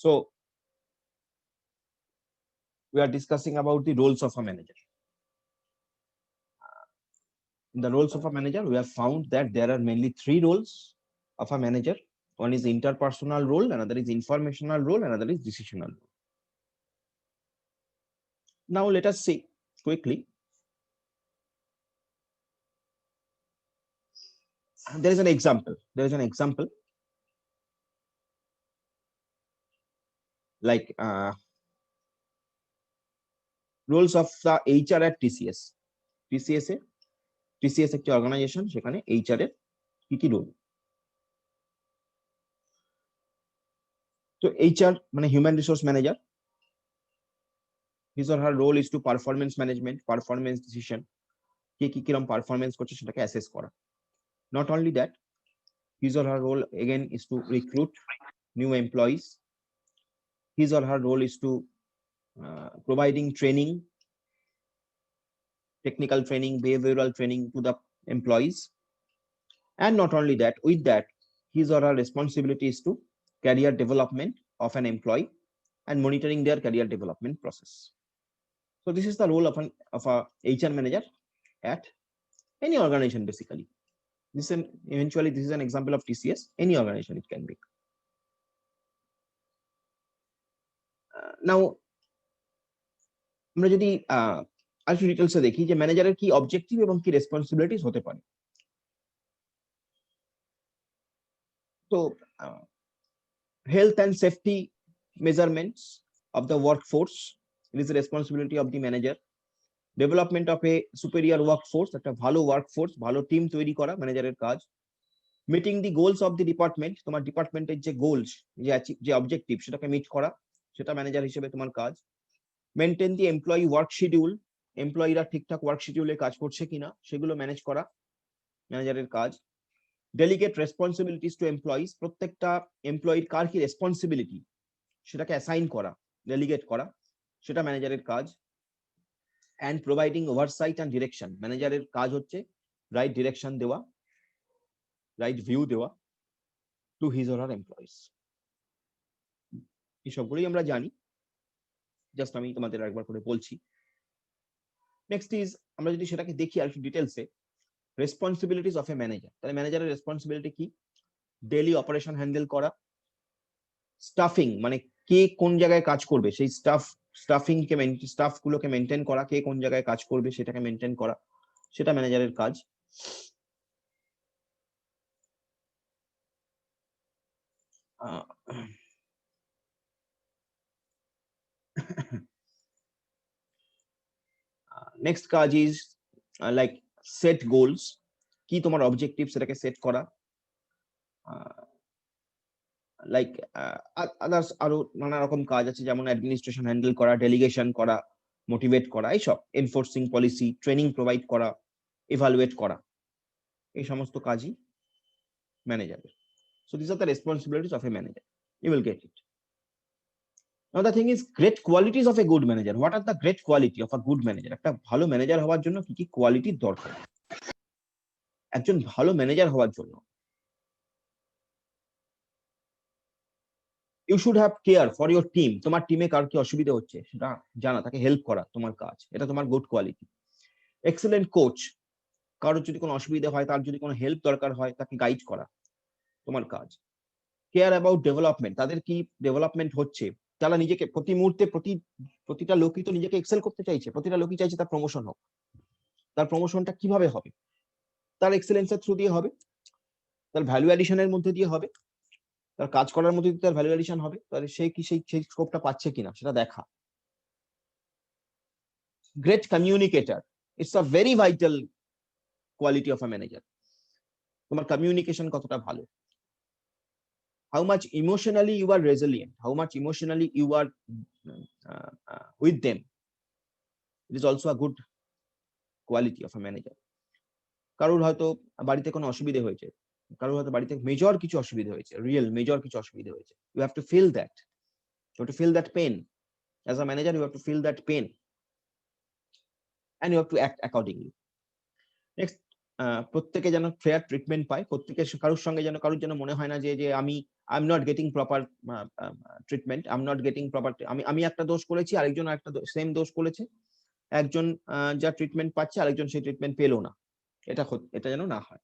So we are discussing about the roles of a manager. In the roles of a manager, we have found that there are mainly three roles of a manager. One is interpersonal role, another is informational role, another is decisional role. Now let us see quickly. There is an example. Like roles of the HR at TCS. TCS একটি organisation, সেখানে HR এর কি কি role. তো HR মানে human resource manager. His or her role is to performance management, performance decision, কে কি কিরকম performance করছে সেটাকে অ্যাসেস করা। Not only that, his or her role again is to recruit new employees. His or her role is to providing training, technical training, behavioral training to the employees. And not only that, with that, his or her responsibility is to career development of an employee and monitoring their career development process. So this is the role of a HR manager at any organization. Basically, this is an example of TCS. Any organization it can be. Now আমরা যদি আরেকটু ডিটেলসে দেখি যে ম্যানেজারের কি objective এবং কি রেসপন্সিবিলিটিস হতে পারে। তো health and safety measurements of the workforce, it is the responsibility of the manager. Development of a superior workforce, একটা ভালো ওয়ার্কফোর্স, ভালো টিম তৈরি করা ম্যানেজারের কাজ। Meeting the goals of the department, তোমার ডিপার্টমেন্টের যে গোলস, যে অবজেক্টিভ সেটাকে মিট করা, সেটা ম্যানেজার হিসেবে তোমার কাজ। মেনটেন দি এমপ্লয়ি ওয়ার্ক শিডিউল, এমপ্লয়িরা ঠিকঠাক ওয়ার্ক শিডিউলে কাজ করছে কিনা সেগুলো ম্যানেজ করা ম্যানেজারের কাজ। ডেলিগেট রেসপন্সিবিলিটিস টু এমপ্লয়িজ, প্রত্যেকটা এমপ্লয়ির কার কি রেসপন্সিবিলিটি সেটাকে অ্যাসাইন করা, ডেলিগেট করা, সেটা ম্যানেজারের কাজ। And providing oversight and direction, ম্যানেজারের কাজ হচ্ছে রাইট ডিরেকশন দেওয়া, রাইট ভিউ দেওয়া to his or her employees. এই সবগুলোই আমরা জানি, জাস্ট আমি তোমাদের একবার করে বলছি। নেক্সট ইজ, আমরা যদি সেটাকে দেখি আর একটু ডিটেলসে, রেসপন্সিবিলিটিস অফ এ ম্যানেজার। তাহলে ম্যানেজারের রেসপন্সিবিলিটি কি? ডেইলি অপারেশন হ্যান্ডেল করা, স্টাফিং মানে কে কোন জায়গায় কাজ করবে সেই স্টাফ গুলোকে মেনটেন করা, কে কোন জায়গায় কাজ করবে সেটাকে মেনটেন করা, সেটা ম্যানেজারের কাজ। নেক্সট কাজ ইজ লাইক সেট গোলস, কি তোমার অবজেক্টিভ সেটাকে সেট করা। লাইক আদার্স আরো নানা রকম কাজ আছে, যেমন অ্যাডমিনিস্ট্রেশন হ্যান্ডেল করা, ডেলিগেশন করা, মোটিভেট করা, এইসব এনফোর্সিং পলিসি, ট্রেনিং প্রোভাইড করা, ইভালুয়েট করা, এই সমস্ত কাজই ম্যানেজারের। So this are the responsibilities of a manager, you will get it. Now the thing is great qualities of a good manager. What are the great quality of a good manager? একটা ভালো manager হওয়ার জন্য কি কি কোয়ালিটির দরকার একজন ভালো ম্যানেজার হওয়ার জন্য? You should have care for your team, তোমার টিমে কার কি অসুবিধা হচ্ছে সেটা জানা, তাকে হেল্প করা তোমার কাজ, এটা তোমার গুড কোয়ালিটি। এক্সেলেন্ট কোচ, কারোর যদি কোনো অসুবিধা হয়, তার যদি কোনো হেল্প দরকার হয়, তাকে গাইড করা তোমার কাজ। কেয়ার অ্যাবাউট ডেভেলপমেন্ট, তাদের কি ডেভেলপমেন্ট হচ্ছে, তারা নিজেকে প্রতি মুহূর্তে প্রতিটা লোকই তো নিজেকে এক্সেল করতে চাইছে, প্রতিটা লোকই চাইছে তার প্রমোশন হোক। তার প্রমোশনটা কিভাবে হবে? তার এক্সেলেন্সের থ্রু দিয়ে হবে, তার ভ্যালু অ্যাডিশনের মধ্যে দিয়ে হবে, তার কাজ করার মধ্যে দিয়ে তার ভ্যালু অ্যাডিশন হবে, তাহলে সে কি সেই স্কোপটা পাচ্ছে কিনা সেটা দেখা। Great communicator, it's a very vital quality of a manager. তোমার কমিউনিকেশন কতটা ভালো, how much emotionally you are resilient, how much emotionally you are with them, it is also a good quality of a manager. কারোর হয়তো বাড়িতে কোনো অসুবিধা হয়েছে, কারোর হয়তো বাড়িতে মেজর কিছু অসুবিধা হয়েছে, রিয়েল মেজর কিছু অসুবিধা হয়েছে, you have to feel that, you have to feel that pain. As a manager you have to feel that pain and you have to act accordingly. Next, প্রত্যেকে যেন ফেয়ার ট্রিটমেন্ট পায়, প্রত্যেকে কারোর সঙ্গে যেন কারোর যেন মনে হয় না যে আমি I am not getting proper treatment, I am not getting proper, আমি একটা দোষ করেছি, আরেকজন একটা সেম দোষ করেছে, একজন যা ট্রিটমেন্ট পাচ্ছে আরেকজন সেই ট্রিটমেন্ট পেলো না, এটা যেন না হয়।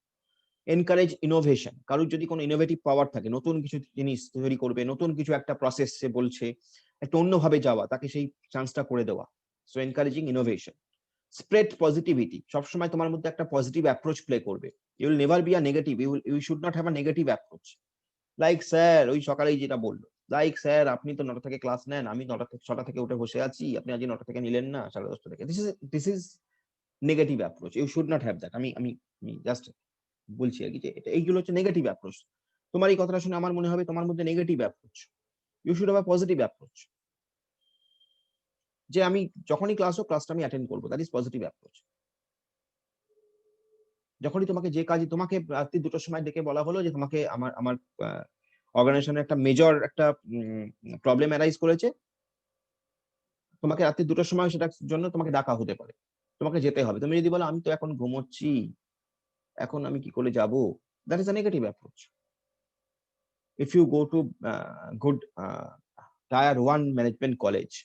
এনকারেজ ইনোভেশন, কারোর যদি কোনো ইনোভেটিভ পাওয়ার থাকে, নতুন কিছু জিনিস তৈরি করবে, নতুন কিছু একটা প্রসেস সে বলছে, একটা অন্যভাবে যাওয়া, তাকে সেই চান্সটা করে দেওয়া। So encouraging innovation. Spread positivity, সবসময় তোমার মধ্যে একটা পজিটিভ অ্যাপ্রোচ প্লে করবে। You will never be a negative, you should not have a negative approach. Like sir, ওই সকালেই যেটা বললো, লাইক স্যার আপনি তো 9টা থেকে ক্লাস নেন, আমি 6টা থেকে উঠে বসে আছি, আপনি আজ 9টা থেকে নিলেন না, 10:30 থেকে। This is negative approach, you should not have that. আমি আমি জাস্ট বলছি আর কি যে এইগুলো হচ্ছে নেগেটিভ অ্যাপ্রোচ। তোমার এই কথাটা শুনে আমার মনে হবে তোমার মধ্যে negative approach. You should have a positive approach, যে আমি যখনই ক্লাস হোক ক্লাসটা আমি অ্যাটেন্ড করবো, দ্যাট ইজ পজিটিভ অ্যাপ্রোচ। যখনই তোমাকে যে কাজে তোমাকে রাত্রি 2টোর সময় ডেকে বলা হলো যে তোমাকে আমার আমার অর্গানাইজেশনের একটা মেজর একটা প্রবলেম অ্যারাইজ করেছে, তোমাকে রাত্রি 2টোর সময় সেটার জন্য তোমাকে ডাকা হতে পারে, তোমাকে যেতে হবে। তুমি যদি বলো আমি তো এখন ঘুমোচ্ছি, এখন আমি কি করে যাব, that is a negative approach. If you go to good tier 1 management college,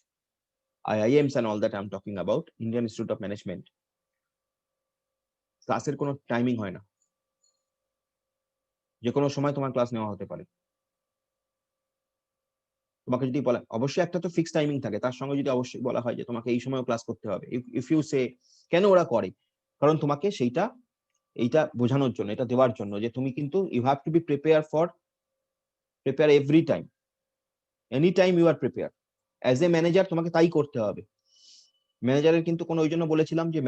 IIMs and all that I'm talking about, Indian Institute of Management, ক্লাসের কোনো টাইমিং হয় না, যে কোনো সময় তোমার ক্লাস নেওয়া হতে পারে। তোমাকে যদি বলা, অবশ্যই একটা তো ফিক্সড টাইমিং থাকে, তার সঙ্গে যদি অবশ্যই বলা হয় যে তোমাকে এই সময় ক্লাস করতে হবে, ইফ ইউ সে, কেন ওরা করে, কারণ তোমাকে এইটা বোঝানোর জন্য, এটা দেওয়ার জন্য যে তুমি কিন্তু you have to be prepare every time, any time you are prepare. As a manager তোমাকে তাই করতে হবে। ম্যানেজারের কিন্তু কোনো, ওই জন্য বলেছিলাম যে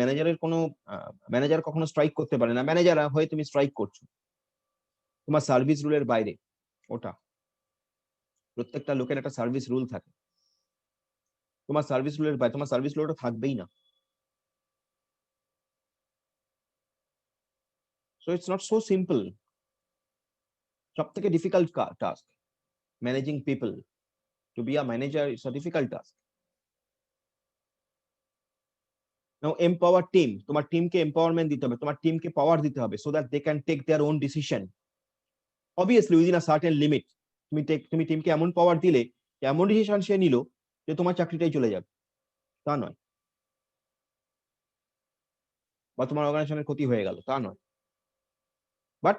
ম্যানেজার কখনো স্ট্রাইক করতে পারে না। ম্যানেজার হয়ে তুমি স্ট্রাইক করছো, তোমার সার্ভিস রুলের বাইরে ওটা। প্রত্যেকটা লোকের একটা সার্ভিস রুল থাকে, তোমার সার্ভিস রুলের বাইরে, তোমার সার্ভিস রুলটা থাকবেই না। So it's not so simple. সব থেকে difficult task managing people, to be a manager it's a difficult task. Now empower team, তোমার টিমকে এম্পাওয়ারমেন্ট দিতে হবে, তোমার টিমকে পাওয়ার দিতে হবে, so that they can take their own decision, obviously within a certain limit. তুমি টিমকে এমন পাওয়ার দিলে, এমন ডিসিশন সে নিল যে তোমার চাকরিটাই চলে যাবে, তা নয়, বা তোমার অর্গানাইজেশনের ক্ষতি হয়ে গেল, তা নয়। বাট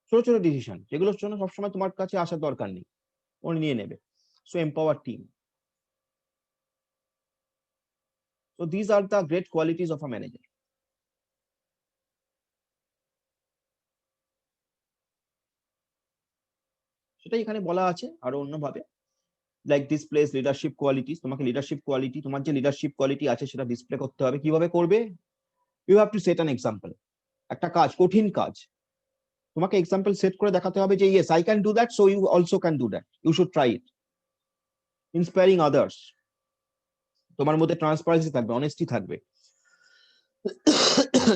ছোট ছোট ডিসিশন, যেগুলোর জন্য সবসময় তোমার কাছে আসার দরকার নেই, ও নিয়ে নেবে। So empower team. So these R the great qualities of a manager. সেটাই এখানে বলা আছে আরো অন্যভাবে, লাইক ডিসপ্লেস লিডারশিপ কোয়ালিটিস। তোমাকে লিডারশিপ কোয়ালিটি, তোমার যে লিডারশিপ কোয়ালিটি আছে সেটা ডিসপ্লে করতে হবে। কিভাবে করবে? You have to set an example. একটা কাজ, কঠিন কাজ, তোমাকে এক্সাম্পল সেট করে দেখাতে হবে যে yes I can do that, so you also can do that, you should try it. Inspiring others, তোমার মধ্যে ট্রান্সপারেন্সি থাকবে, অনেস্টি থাকবে।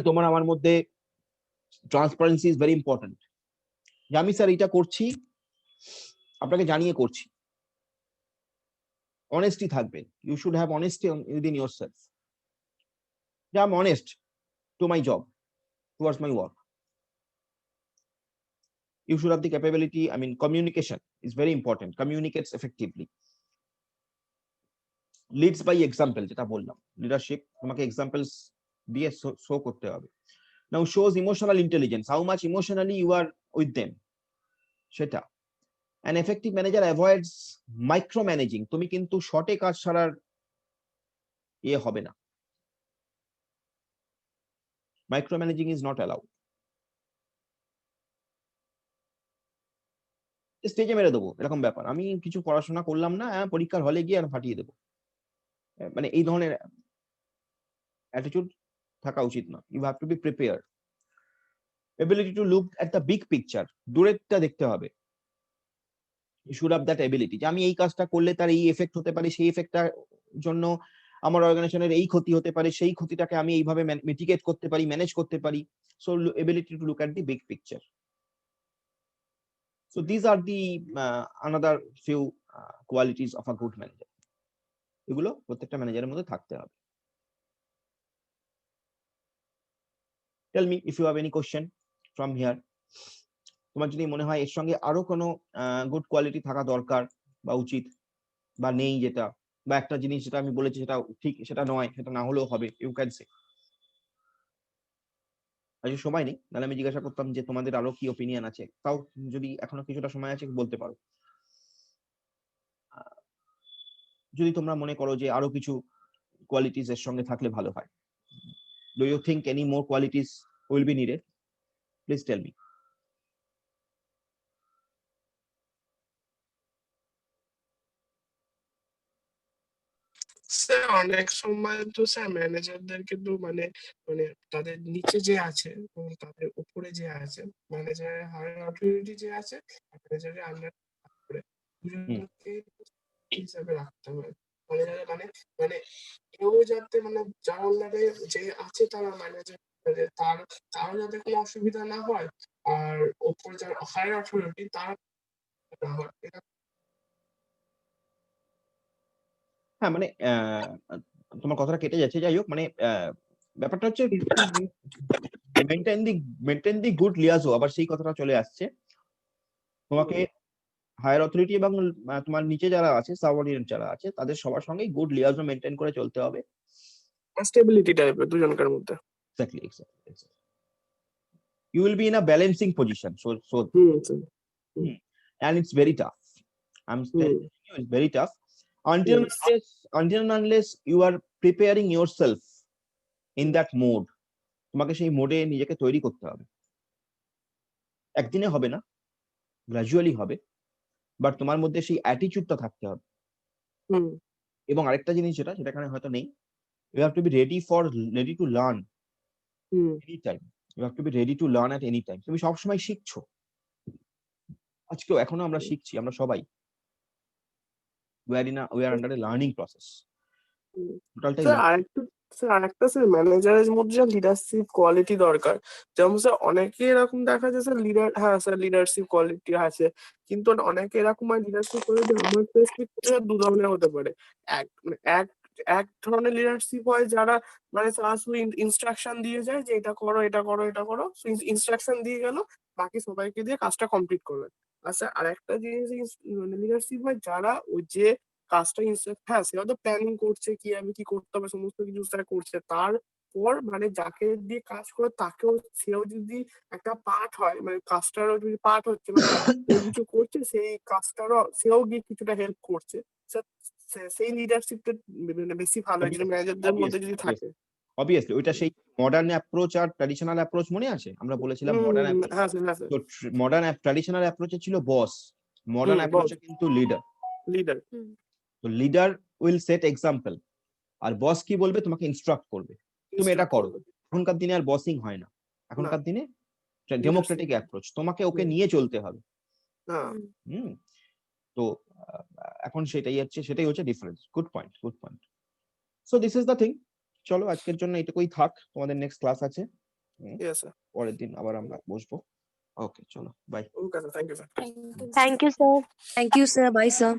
তোমার আমার মধ্যে ট্রান্সপারেন্সি ইজ ভেরি ইম্পর্টেন্ট, যে আমি স্যার এটা করছি, আপনাকে জানিয়ে করছি। অনেস্টি থাকবে, you should have honesty within yourself, যে I am honest to my job, towards my work. You should have the capability, I mean communication is very important, communicates effectively, leads by example, যেটা বললাম leadership, তোমাকে examples দিয়ে show করতে হবে। নাও shows emotional intelligence, how much emotionally you are with them, সেটা। an effective manager avoids micromanaging, তুমি কিন্তু শর্টে কাজ ছাড়ার হবে না, micromanaging is not allowed। স্টেজে মেরে দেবো এরকম ব্যাপার, আমি কিছু পড়াশোনা করলাম না, পরীক্ষার হলে গিয়ে আর ফাটিয়ে দেবো, মানে এই ধরনের অ্যাটিটিউড থাকা উচিত না। You have to be prepare, ability to look at the big picture, দূরেরটা দেখতে হবে। You should have that ability, যে আমি এই কাজটা করলে তার এই এফেক্ট হতে পারে, সেই এফেক্টটার জন্য আমার অর্গানাইজেশনের এই ক্ষতি হতে পারে, সেই ক্ষতিটাকে আমি এইভাবে মিটিগেট করতে পারি, ম্যানেজ করতে পারি। So ability to look at the big picture. So these are the another few qualities of a good manager. এগুলো প্রত্যেকটা ম্যানেজারের মধ্যে থাকতে হবে। Tell me if you have any question from here. তোমার যদি মনে হয় এর সঙ্গে আরো কোনো গুড কোয়ালিটি থাকা দরকার বা উচিত বা নেই, যেটা বা একটা জিনিস যেটা আমি বলেছি সেটা ঠিক সেটা নয়, সেটা না হলেও হবে, ইউ ক্যান সে। আজকে সময় নেই, নাহলে আমি জিজ্ঞাসা করতাম যে তোমাদের আরো কি ওপিনিয়ন আছে, তাও যদি এখনো কিছুটা সময় আছে বলতে পারো। যদি তোমরা মনে করো যে আরো কিছু কোয়ালিটিস এর সঙ্গে থাকলে ভালো হয়, do you think any more qualities will be needed? Please tell me. Sir অনেক সময় তো স্যার ম্যানেজারদের কিন্তু মানে মানে তাদের নিচে যে আছে এবং তাদের উপরে যে আছে, ম্যানেজারের হায়ার অথরিটি যে আছে, ম্যানেজারের আন্ডার করে দুজনকে হিসাবে রাখতে হবে। ম্যানেজারের মানে মানে কেউ যাতে মানে যার আন্ডারে যে আছে তারা ম্যানেজার, তার তারও যাতে কোনো অসুবিধা না হয়, আর ওপর যার হায়ার অথরিটি তার না হয়। হ্যাঁ মানে তোমার কথাটা কেটে যাচ্ছে, যাই হোক মানে ব্যাপারটা হচ্ছে মেনটেন দি গুড লিয়াজো, আবার সেই কথাটা চলে আসছে। তোমাকে হায়ার অথরিটি এবং তোমার নিচে যারা আছে, সাবঅর্ডিনেট যারা আছে, তাদের সবার সঙ্গে গুড লিয়াজো মেনটেন করে চলতে হবে। স্টেবিলিটি টাইপের দুজনকার মধ্যে। Exactly. You will be in a balancing position, so and it's very tough. I'm telling you, it's very tough until Yes. unless you are preparing yourself in that mode. তোমাকে সেই মোডে নিজেকে তৈরি করতে হবে। একদিনে হবে না, গ্রাজুয়ালি হবে, বাট তোমার মধ্যে সেই অ্যাটিটিউডটা থাকতে হবে। এবং আরেকটা জিনিস যেটা সেটা এখানে হয়তো নেই, you have to be ready to learn anytime. You have to be ready to learn at any time. তুমি সবসময় শিখছো, আজকেও এখনো আমরা শিখছি, আমরা সবাই we are under a learning process. টোটালটাই স্যার আরেকটা স্যার ম্যানেজারের মধ্যে যে লিডারশিপ কোয়ালিটি দরকার, যেমন স্যার অনেকে এরকম দেখা যায় স্যার লিডার, হ্যাঁ স্যার লিডারশিপ কোয়ালিটি আছে, কিন্তু অনেকে এরকম হয় লিডারশিপ কোয়ালিটি আমার স্পেসিফিক দু ধরনের হতে পারে। এক এক ধরনের লিডারশিপ হয় যারা মানে শুধু ইনস্ট্রাকশন দিয়ে যায় যে এটা করো এটা করো এটা করো, ইনস্ট্রাকশন দিয়ে গেল, বাকি সবাইকে দিয়ে কাজটা কমপ্লিট করবে। আর স্যার আরেকটা জিনিস মানে লিডারশিপ হয় যারা ওই যে কাজটা হ্যাঁ সে হয়তো প্ল্যানিং করছে কি আমি কি করতে হবে সমস্ত কিছু স্যার করছে, তারপর মানে যাকে দিয়ে কাজ করে তাকেও সেও যদি একটা পার্ট হয়, মানে কাজটারও যদি পার্ট হচ্ছে মানে ও কিছু করছে সেই কাজটারও সেও গিয়ে কিছুটা হেল্প করছে, সেই লিডারশিপটা মানে বেশি ভালো হয় যদি ম্যানেজারদের মধ্যে যদি থাকে। অবভিয়াসলি ওইটা সেই মডার্ন অ্যাপ্রোচ আর ট্র্যাডিশনাল অ্যাপ্রোচ মনে আছে আমরা বলেছিলাম মডার্ন অ্যাপ্রোচ। হ্যাঁ স্যার তো মডার্ন ট্র্যাডিশনাল অ্যাপ্রোচে ছিল বস, মডার্ন অ্যাপ্রোচে কিন্তু লিডার। তো লিডার উইল সেট এক্সাম্পল, আর বস কি বলবে তোমাকে ইনস্ট্রাক্ট করবে তুমি এটা করো। এখনকার দিনে আর বসিং হয় না, এখনকার দিনে ডেমোক্রেটিক অ্যাপ্রোচ, তোমাকে ওকে নিয়ে চলতে হবে। তো এখন সেটাই হচ্ছে difference. Good point. So this is the thing. চলো আজকের জন্য এটুকুই থাক, তোমাদের নেক্সট ক্লাস আছে পরের দিন আবার আমরা বসবো। ওকে চলো bye. Okay sir, thank you sir. Thank you, sir. Thank you, sir. Bye, sir.